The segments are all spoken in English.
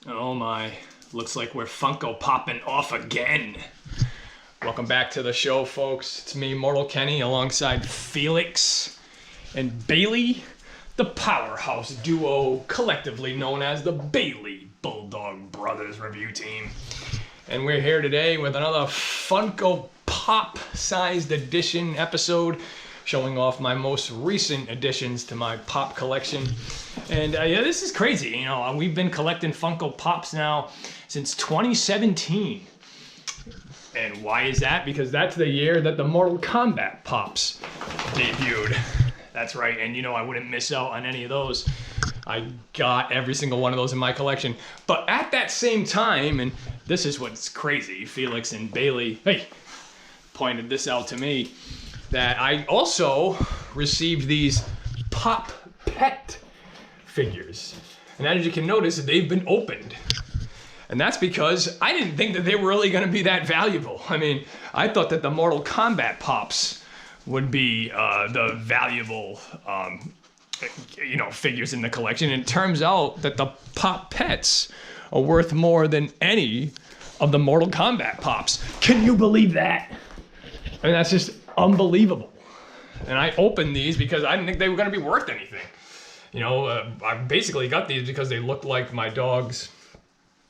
Oh my, looks like we're Funko popping off again. Welcome back to the show, folks. It's me, Mortal Kenny, alongside Felix and Bailey, the powerhouse duo collectively known as the Bailey Bulldog Brothers review team. And we're here today with another Funko Pop sized edition episode showing off my most recent additions to my pop collection. And yeah, this is crazy. You know, we've been collecting Funko Pops now since 2017. And why is that? Because that's the year that the Mortal Kombat Pops debuted. That's right, and you know I wouldn't miss out on any of those. I got every single one of those in my collection. But at that same time, and this is what's crazy, Felix and Bailey, pointed this out to me, that I also received these Pop Pet figures. And as you can notice, they've been opened. And that's because I didn't think that they were really going to be that valuable. I mean, I thought that the Mortal Kombat Pops would be the valuable, figures in the collection. And it turns out that the Pop Pets are worth more than any of the Mortal Kombat Pops. Can you believe that? I mean, that's just unbelievable. And I opened these because I didn't think they were going to be worth anything. You know, I basically got these because they looked like my dog's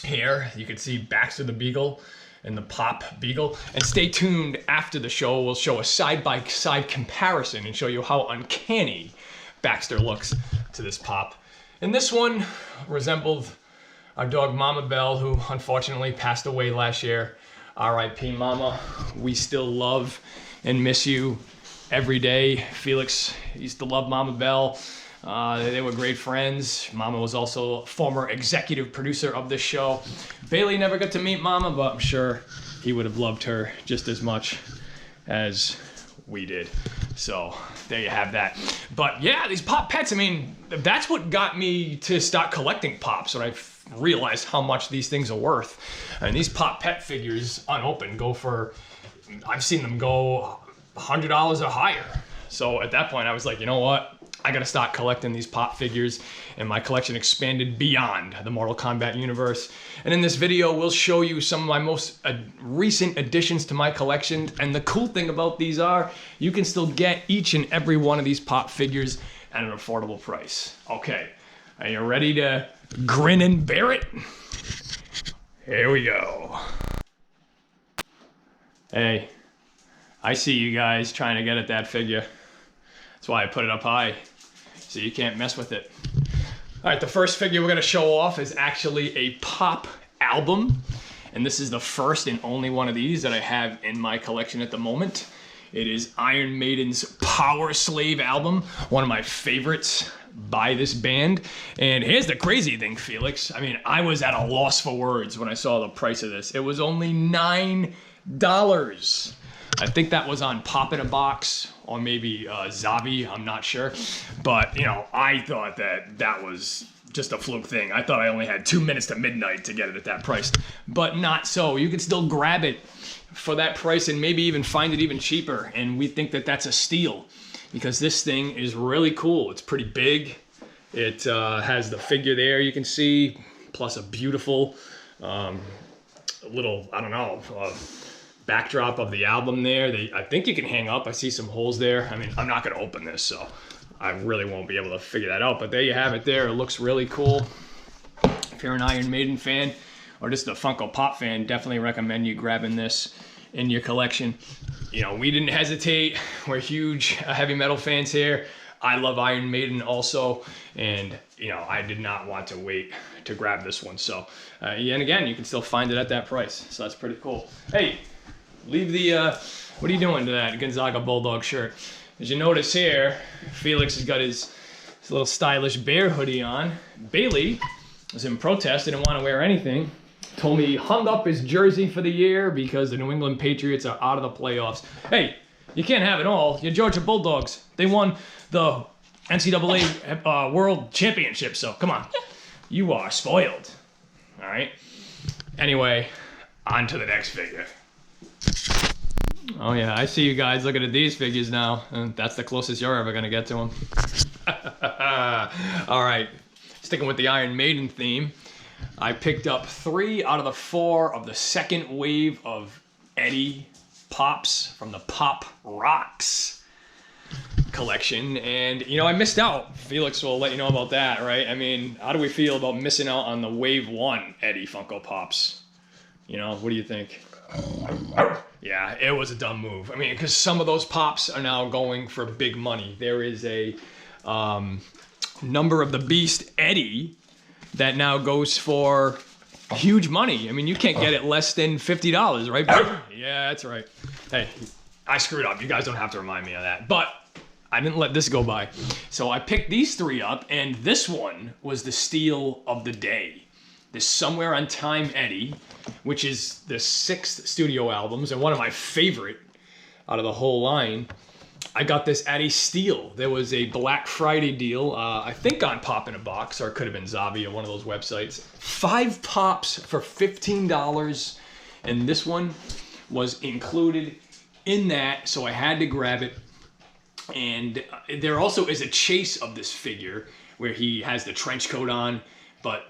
hair. You can see Baxter the Beagle and the Pop Beagle. And stay tuned after the show. We'll show a side-by-side comparison and show you how uncanny Baxter looks to this Pop. And this one resembled our dog Mama Bell, who unfortunately passed away last year. R.I.P. Mama. We still love and miss you every day. Felix used to love Mama Bell. They were great friends. Mama was also a former executive producer of this show. Bailey never got to meet Mama, but I'm sure he would have loved her just as much as we did. So there you have that. But yeah, these Pop Pets, I mean, that's what got me to start collecting Pops, when I realized how much these things are worth. And these Pop Pet figures unopened go for, I've seen them go $100 or higher. So at that point I was like, you know what? I gotta start collecting these Pop figures, and my collection expanded beyond the Mortal Kombat universe. And in this video, we'll show you some of my most recent additions to my collection. And the cool thing about these are, you can still get each and every one of these Pop figures at an affordable price. Okay, are you ready to grin and bear it? Here we go. Hey, I see you guys trying to get at that figure. That's why I put it up high, so you can't mess with it. All right, the first figure we're gonna show off is actually a Pop album. And this is the first and only one of these that I have in my collection at the moment. It is Iron Maiden's PowerSlave album, one of my favorites by this band. And here's the crazy thing, Felix. I mean, I was at a loss for words when I saw the price of this. It was only $9. I think that was on Pop in a Box, or maybe Zavi, I'm not sure. But, you know, I thought that was just a fluke thing. I thought I only had 2 minutes to midnight to get it at that price. But not so. You can still grab it for that price and maybe even find it even cheaper. And we think that that's a steal, because this thing is really cool. It's pretty big. It has the figure there you can see, plus a beautiful little, I don't know, backdrop of the album there. I think you can hang up. I see some holes there. I mean, I'm not going to open this, so I really won't be able to figure that out. But there you have it there. It looks really cool. If you're an Iron Maiden fan or just a Funko Pop fan, definitely recommend you grabbing this in your collection. You know, we didn't hesitate. We're huge heavy metal fans here. I love Iron Maiden also, and you know, I did not want to wait to grab this one. So, and again, you can still find it at that price. So that's pretty cool. Hey, leave the, what are you doing to that Gonzaga Bulldog shirt? As you notice here, Felix has got his little stylish bear hoodie on. Bailey was in protest, didn't want to wear anything. Told me he hung up his jersey for the year because the New England Patriots are out of the playoffs. Hey, you can't have it all. Your Georgia Bulldogs, they won the NCAA World Championship, so come on. You are spoiled, all right? Anyway, on to the next figure. Oh yeah, I see you guys looking at these figures now, and that's the closest you're ever gonna get to them. All right, sticking with the Iron Maiden theme, I picked up 3 out of the 4 of the second wave of Eddie Pops from the Pop Rocks collection. And, you know, I missed out. Felix will let you know about that, right? I mean, how do we feel about missing out on the Wave 1 Eddie Funko Pops? You know, what do you think? Yeah, it was a dumb move. I mean, because some of those Pops are now going for big money. There is a Number of the Beast Eddie that now goes for huge money. I mean, you can't get it less than $50, right? Yeah, that's right. Hey, I screwed up. You guys don't have to remind me of that. But I didn't let this go by. So I picked these 3 up, and this one was the steal of the day. This Somewhere on Time Eddie, which is the 6th studio albums and one of my favorite out of the whole line. I got this at a steal. There was a Black Friday deal, I think on Pop in a Box, or it could have been Zavi or one of those websites. 5 pops for $15, and this one was included in that, so I had to grab it. And there also is a chase of this figure where he has the trench coat on, but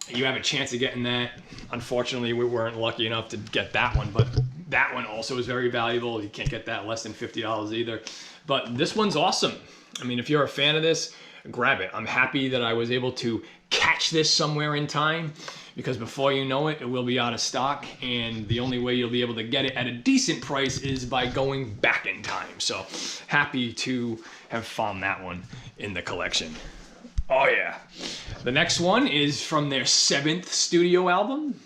you have a chance of getting that. Unfortunately, we weren't lucky enough to get that one, but that one also is very valuable. You can't get that less than $50 either. But this one's awesome. I mean, if you're a fan of this, grab it. I'm happy that I was able to catch this somewhere in time, because before you know it, it will be out of stock, and the only way you'll be able to get it at a decent price is by going back in time. So happy to have found that one in the collection. Oh yeah. The next one is from their 7th studio album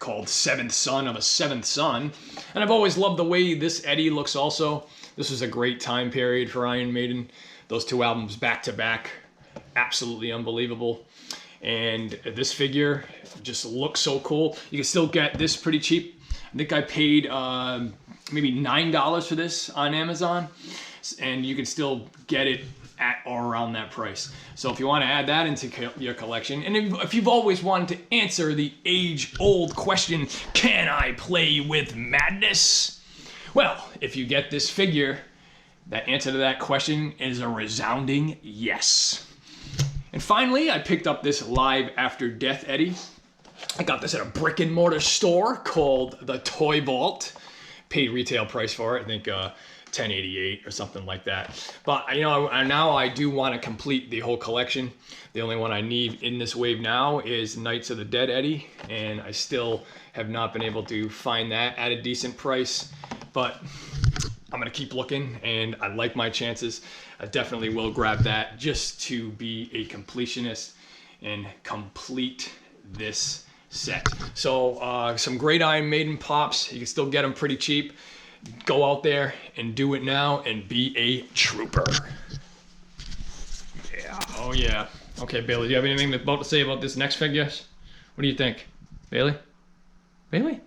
called 7th Son of a 7th Son. And I've always loved the way this Eddie looks also. This was a great time period for Iron Maiden. Those 2 albums back to back, absolutely unbelievable. And this figure just looks so cool. You can still get this pretty cheap. I think I paid maybe $9 for this on Amazon, and you can still get it at or around that price. So if you want to add that into your collection, and if you've always wanted to answer the age-old question, can I play with madness? Well, if you get this figure, that answer to that question is a resounding yes. And finally, I picked up this Live After Death Eddie. I got this at a brick and mortar store called the Toy Vault. Paid retail price for it, I think $10.88 or something like that. But you know, now I do want to complete the whole collection. The only one I need in this wave now is Knights of the Dead Eddie, and I still have not been able to find that at a decent price. But I'm gonna keep looking, and I like my chances. I definitely will grab that just to be a completionist and complete this set. So some great Iron Maiden Pops. You can still get them pretty cheap. Go out there and do it now and be a trooper. Yeah, oh yeah. Okay, Bailey, do you have anything to say about this next figure? What do you think? Bailey? Bailey?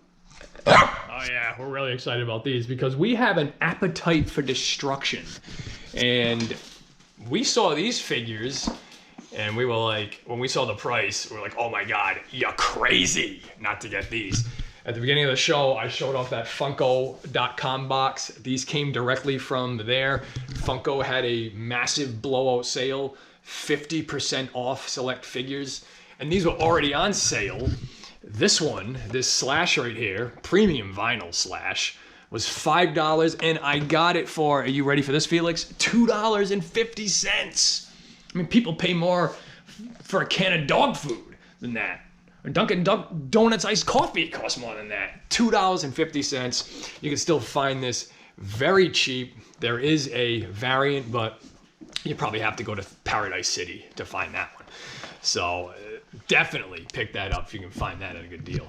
Oh yeah, we're really excited about these because we have an appetite for destruction. And we saw these figures and we were like, when we saw the price, we were like, oh my God, you're crazy not to get these. At the beginning of the show, I showed off that Funko.com box. These came directly from there. Funko had a massive blowout sale, 50% off select figures, and these were already on sale. This one, this Slash right here, premium vinyl Slash, was $5, and I got it for, are you ready for this, Felix? $2.50. I mean, people pay more for a can of dog food than that. Or Dunkin' Donuts iced coffee costs more than that. $2.50. You can still find this very cheap. There is a variant, but you probably have to go to Paradise City to find that one. So definitely pick that up if you can find that at a good deal.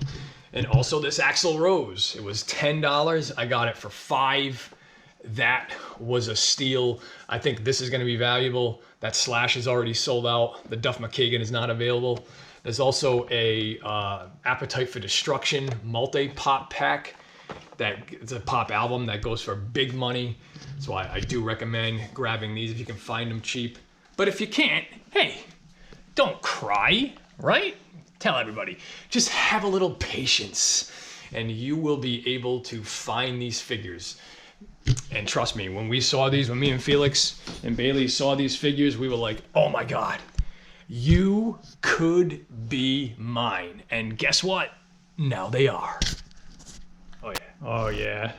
And also this Axl Rose. It was $10. I got it for $5. That was a steal. I think this is going to be valuable. That Slash is already sold out. The Duff McKagan is not available. There's also a Appetite for Destruction multi-pop pack. It's a pop album that goes for big money. So I do recommend grabbing these if you can find them cheap. But if you can't, hey, don't cry, right? Tell everybody. Just have a little patience and you will be able to find these figures. And trust me, when we saw these, when me and Felix and Bailey saw these figures, we were like, oh my God. You could be mine. And guess what? Now they are. Oh yeah. Oh yeah.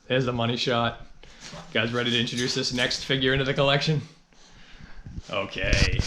There's the money shot. You guys ready to introduce this next figure into the collection? Okay.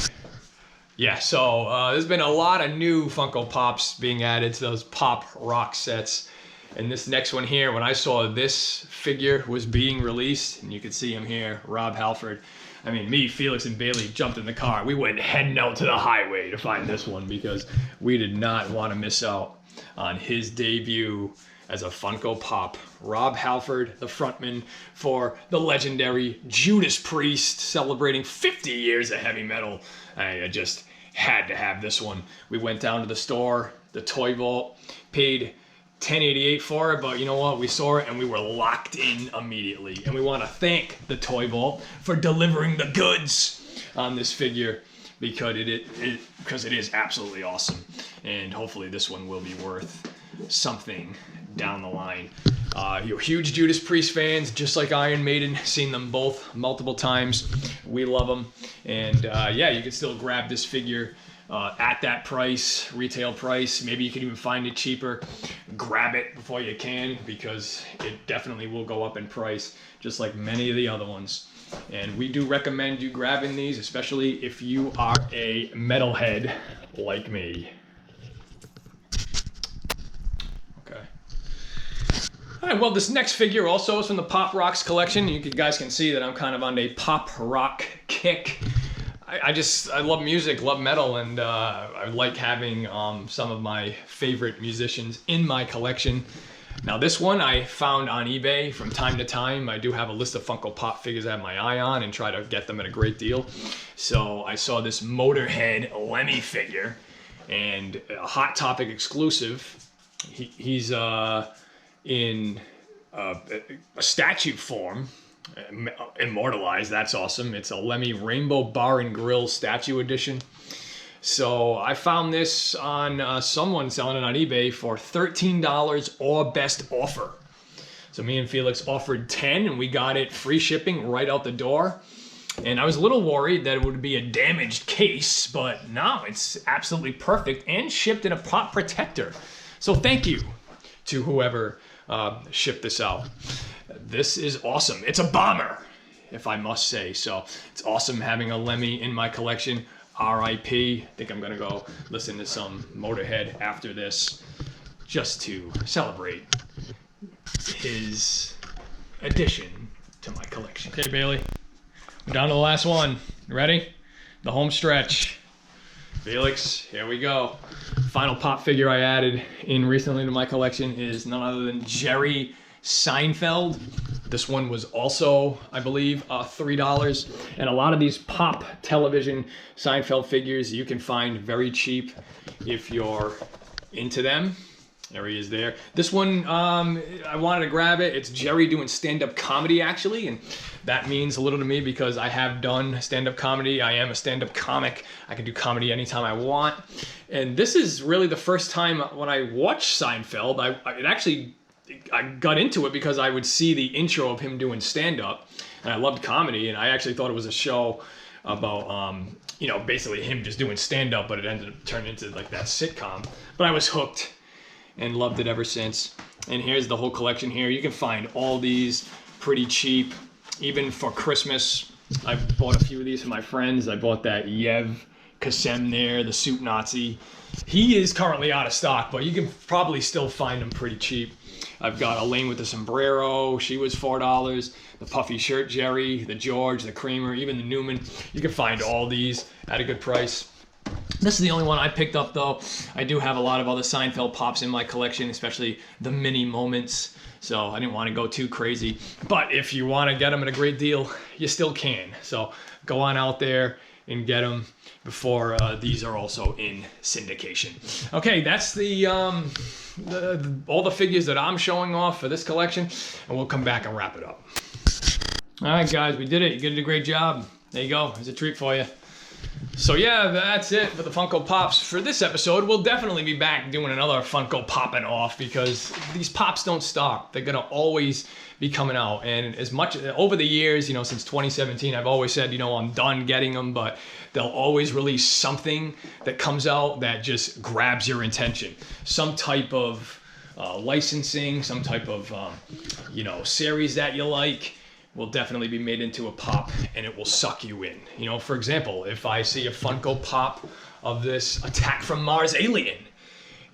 Yeah, so there's been a lot of new Funko Pops being added to those Pop Rock sets. And this next one here, when I saw this figure was being released, and you can see him here, Rob Halford. I mean, me, Felix, and Bailey jumped in the car. We went heading out to the highway to find this one because we did not want to miss out on his debut as a Funko Pop. Rob Halford, the frontman for the legendary Judas Priest, celebrating 50 years of heavy metal. I just had to have this one. We went down to the store, the Toy Vault, paid $10.88 for it, but you know what? We saw it and we were locked in immediately. And we want to thank the Toy Vault for delivering the goods on this figure because it is absolutely awesome. And hopefully this one will be worth something down the line. You're huge Judas Priest fans, just like Iron Maiden, seen them both multiple times. We love them. And yeah, you can still grab this figure at that price, retail price. Maybe you can even find it cheaper. Grab it before you can because it definitely will go up in price, just like many of the other ones. And we do recommend you grabbing these, especially if you are a metalhead like me. Okay. All right, well, this next figure also is from the Pop Rocks collection. You guys can see that I'm kind of on a pop rock kick. I love music, love metal, and I like having some of my favorite musicians in my collection. Now this one I found on eBay from time to time. I do have a list of Funko Pop figures I have my eye on and try to get them at a great deal. So I saw this Motorhead Lemmy figure, and a Hot Topic exclusive. He's in a statue form. Immortalized, that's awesome. It's a Lemmy Rainbow Bar and Grill statue edition. So I found this on someone selling it on eBay for $13 or best offer. So me and Felix offered 10 and we got it free shipping right out the door. And I was a little worried that it would be a damaged case, but no, it's absolutely perfect and shipped in a pop protector. So thank you to whoever shipped this out. This is awesome. It's a bomber, if I must say. So it's awesome having a Lemmy in my collection. R.I.P. I think I'm going to go listen to some Motorhead after this just to celebrate his addition to my collection. Okay, Bailey. We're down to the last one. You ready? The home stretch. Felix, here we go. Final pop figure I added in recently to my collection is none other than Jerry Seinfeld. This one was also, I believe, $3. And a lot of these pop television Seinfeld figures you can find very cheap if you're into them. There he is there. This one, I wanted to grab it. It's Jerry doing stand-up comedy, actually, and that means a little to me because I have done stand-up comedy. I am a stand-up comic. I can do comedy anytime I want. And this is really the first time when I watched Seinfeld, I got into it because I would see the intro of him doing stand-up, and I loved comedy, and I actually thought it was a show about, basically him just doing stand-up, but it ended up turning into like that sitcom. But I was hooked and loved it ever since. And here's the whole collection here. You can find all these pretty cheap, even for Christmas. I bought a few of these for my friends. I bought that Yev Kasem there, the Suit Nazi. He is currently out of stock, but you can probably still find him pretty cheap. I've got Elaine with the sombrero. She was $4. The puffy shirt Jerry, the George, the Kramer, even the Newman. You can find all these at a good price. This is the only one I picked up, though. I do have a lot of other Seinfeld pops in my collection, especially the mini moments. So I didn't want to go too crazy. But if you want to get them at a great deal, you still can. So go on out there and get them before these are also in syndication. Okay, that's all the figures that I'm showing off for this collection, and we'll come back and wrap it up. All right, guys, we did it. You did a great job. There you go. There's a treat for you. So yeah, that's it for the Funko Pops for this episode. We'll definitely be back doing another Funko Poppin' Off because these Pops don't stop. They're gonna always be coming out. And as much over the years, you know, since 2017, I've always said, you know, I'm done getting them, but they'll always release something that comes out that just grabs your attention. Some type of licensing, some type of, you know, series that you like will definitely be made into a pop and it will suck you in. You know, for example, if I see a Funko Pop of this Attack from Mars alien,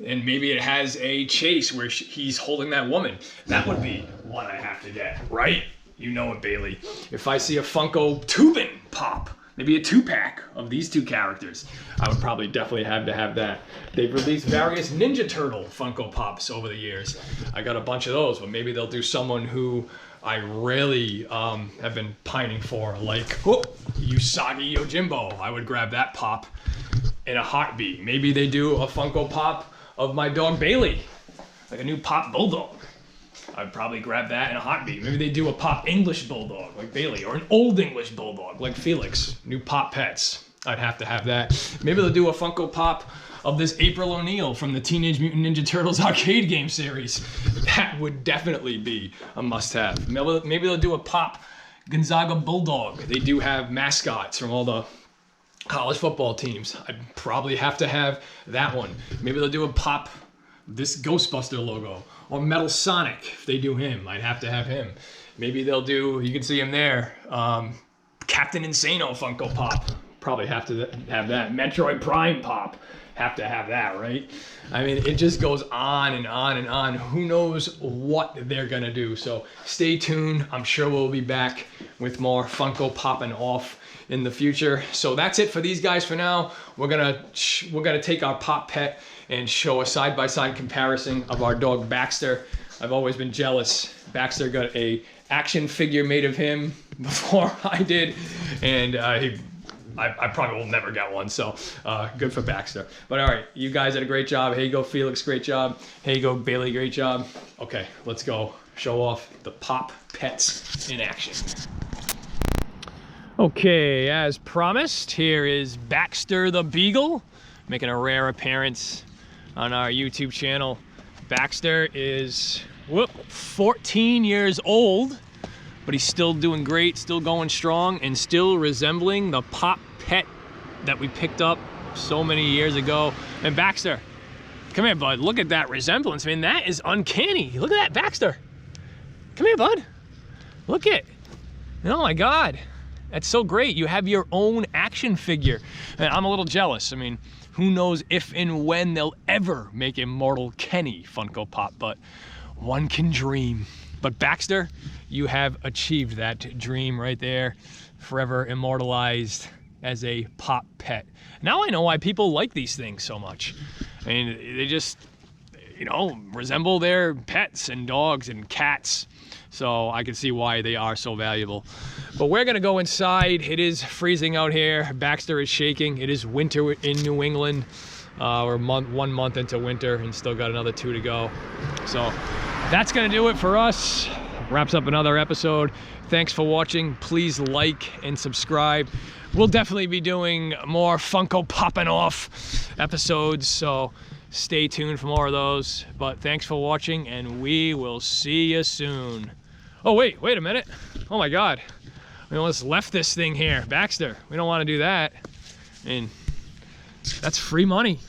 and maybe it has a chase where he's holding that woman, that would be one I have to get, right? You know it, Bailey. If I see a Funko Tubin Pop, maybe a 2-pack of these two characters, I would probably definitely have to have that. They've released various Ninja Turtle Funko Pops over the years. I got a bunch of those, but maybe they'll do someone who I really have been pining for, like Usagi Yojimbo. I would grab that pop in a heartbeat. Maybe they do a Funko Pop of my dog Bailey, like a new Pop Bulldog. I'd probably grab that in a heartbeat. Maybe they do a Pop English Bulldog like Bailey, or an Old English Bulldog like Felix. New Pop Pets. I'd have to have that. Maybe they'll do a Funko Pop of this April O'Neil from the Teenage Mutant Ninja Turtles arcade game series. That would definitely be a must-have. Maybe they'll do a Pop Gonzaga Bulldog. They do have mascots from all the college football teams. I'd probably have to have that one. Maybe they'll do a Pop this Ghostbuster logo, or Metal Sonic. If they do him, I'd have to have him. Maybe they'll do, you can see him there, Captain Insano Funko Pop. Probably have to have that. Metroid Prime Pop. Have to have that, right? I mean, it just goes on and on and on. Who knows what they're gonna do? So stay tuned. I'm sure we'll be back with more Funko Poppin' Off in the future. So that's it for these guys for now. We're gonna take our Pop Pet and show a side-by-side comparison of our dog Baxter. I've always been jealous. Baxter got a action figure made of him before I did, and I probably will never get one, so good for Baxter. But all right, you guys did a great job. Hey, go Felix, great job. Hey, go Bailey, great job. Okay, let's go show off the Pop Pets in action. Okay, as promised, here is Baxter the Beagle, making a rare appearance on our YouTube channel. Baxter is 14 years old, but he's still doing great, still going strong, and still resembling the Pop Pet that we picked up so many years ago. And Baxter, come here, bud. Look at that resemblance. I mean, that is uncanny. Look at that, Baxter. Come here, bud. Look it. Oh my God. That's so great. You have your own action figure. And I'm a little jealous. I mean, who knows if and when they'll ever make a Mortal Kenny Funko Pop, but one can dream. But Baxter, you have achieved that dream right there, forever immortalized as a Pop Pet. Now I know why people like these things so much. I mean, they just, you know, resemble their pets and dogs and cats. So I can see why they are so valuable. But we're gonna go inside. It is freezing out here. Baxter is shaking. It is winter in New England. We're 1 month into winter and still got another 2 to go. So that's gonna do it for us. Wraps up another episode. Thanks for watching. Please like and subscribe. We'll definitely be doing more Funko Poppin' Off episodes, so stay tuned for more of those. But thanks for watching, and we will see you soon. Oh, wait a minute. Oh my God. We almost left this thing here. Baxter, we don't want to do that. And that's free money.